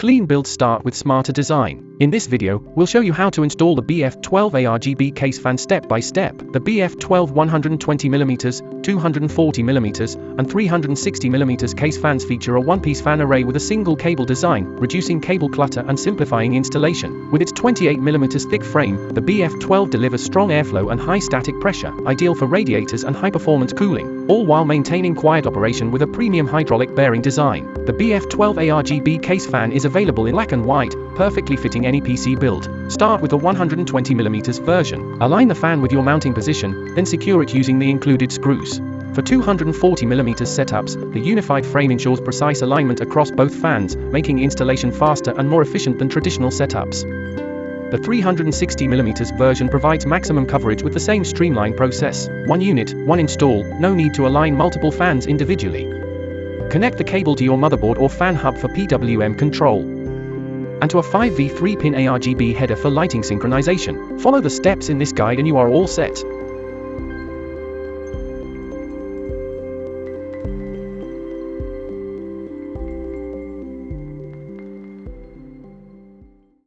Clean builds start with smarter design. In this video, we'll show you how to install the BF12 ARGB case fan step by step. The BF12 120mm, 240mm, and 360mm case fans feature a one-piece fan array with a single cable design, reducing cable clutter and simplifying installation. With its 28mm thick frame, the BF12 delivers strong airflow and high static pressure, ideal for radiators and high-performance cooling, all while maintaining quiet operation with a premium hydraulic bearing design. The BF12 ARGB case fan is available in black and white, perfectly fitting any PC build. Start with a 120mm version. Align the fan with your mounting position, then secure it using the included screws. For 240mm setups, the unified frame ensures precise alignment across both fans, making installation faster and more efficient than traditional setups. The 360mm version provides maximum coverage with the same streamlined process. One unit, one install, no need to align multiple fans individually. Connect the cable to your motherboard or fan hub for PWM control, and to a 5V 3-pin ARGB header for lighting synchronization. Follow the steps in this guide and you are all set.